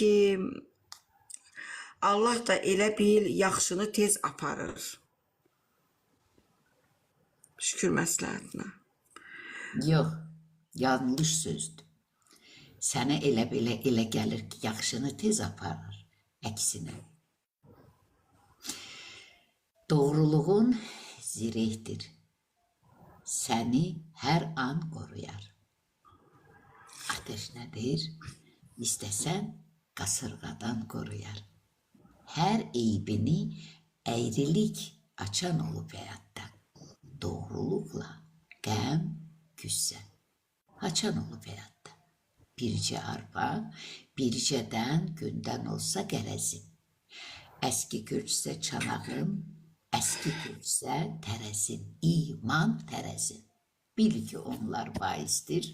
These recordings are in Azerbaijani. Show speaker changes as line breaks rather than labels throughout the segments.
ki, Allah da elə bil yaxşını tez aparır. Şükür məsləhətinə.
Yox, yanlış sözdür. Sənə elə gəlir ki, yaxşını tez aparır. Əksinə. Doğruluğun zirehdir. Səni hər an qoruyar. Ateş nədir? İstəsən qasırğadan qoruyar. Hər eybini əyrilik açan olub həyatda. Doğruluqla qəm, güssə açan olub həyatda. Bircə arpa, bircədən gündən olsa qərəzin. Əski gülsə çanağın, əski gülsə tərəzin, iman tərəzin. Bil ki, onlar baisdir,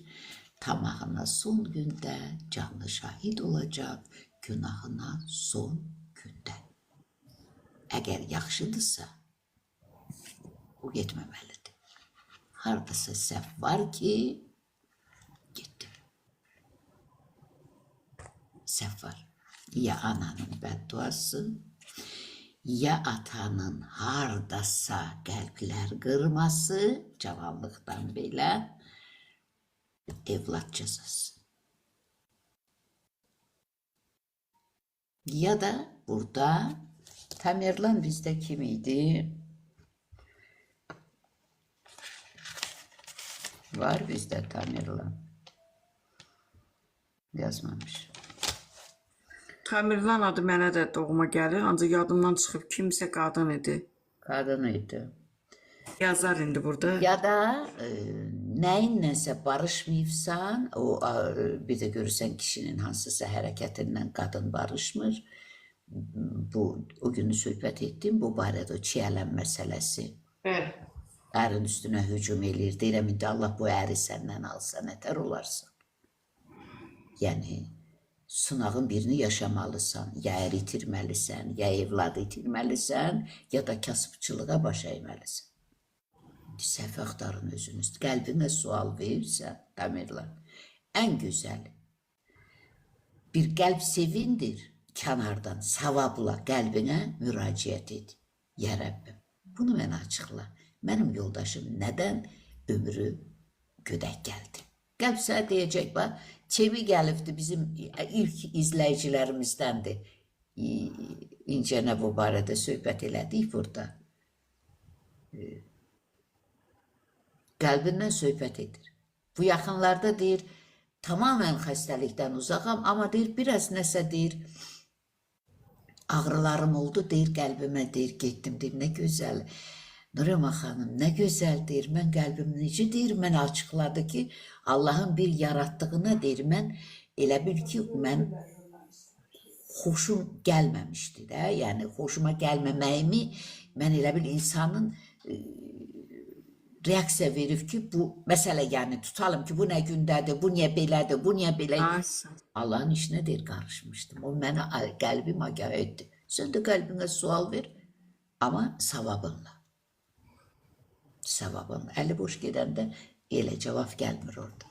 tamahına son gündə canlı şahid olacaq, günahına son gündə. Əgər yaxşıdırsa, o getməməlidir. Haradasa səhv var ki, getdi. Səhv var. Ya ananın bədduası, ya atanın hardasa qəlblər qırması, cavanlıqdan belə evlad cəzası. Ya da burada Tamerlan bizdə kim idi? Var bizdə Tamerlan. Yazmamış.
Tamerlan adı mənə də doğma gəlir, ancaq yadımdan çıxıb kimsə qadın idi.
Qadın idi.
Yazar indi burada.
Ya da nəyinləsə barışmayıbsan, bir də görürsən kişinin hansısa hərəkətindən qadın barışmır. O günü söhbət etdim, bu barədə çiyələn məsələsi.
Bəli.
Ərin üstünə hücum eləyir. Deyirəm, indi Allah bu əri səndən alsa, nətər olarsan? Yəni, sınağın birini yaşamalısan, ya ər itirməlisən, ya evladı itirməlisən, ya da kasıbçılığa baş əyməlisən. Səhv axtarın özünüz. Qəlbinə sual verirsən, Tamerlan, ən gözəli. Bir qəlb sevindir, kənardan, savabla qəlbinə müraciət et. Ya Rəbbim, bunu mənə açıqla. Mənim yoldaşım nədən ömrü gödək gəldi? Qəlb sənə deyəcək, Çevi gəlibdi, bizim ilk izləyicilərimizdəndir. İncənə bu barədə söhbət elədik burada. Qəlbindən söhbət edir. Bu yaxınlarda deyir, tamamən xəstəlikdən uzaqam, amma deyir, biraz nəsə deyir, ağrılarım oldu, deyir, qəlbimə deyir, getdim, deyir, nə gözəl. Nurema xanım, nə gözəl deyir, mən qəlbim necə deyir, mənə açıqladı ki, Allahın bir yaratdığına deyir, mən elə bil ki, mən xoşum gəlməmişdi də, yəni xoşuma gəlməməyimi, mən elə bil insanın reaksiya verib ki, bu məsələ, yəni tutalım ki, bu nə gündədir, bu niyə belədir, bu niyə belədir. Allahın işinə deyir, qarışmışdım, o mənə qəlbim agah etdi. Sən də qəlbinə sual ver, amma savabınla. Savabın, əli boş gedəndə elə cavab gəlmir orada.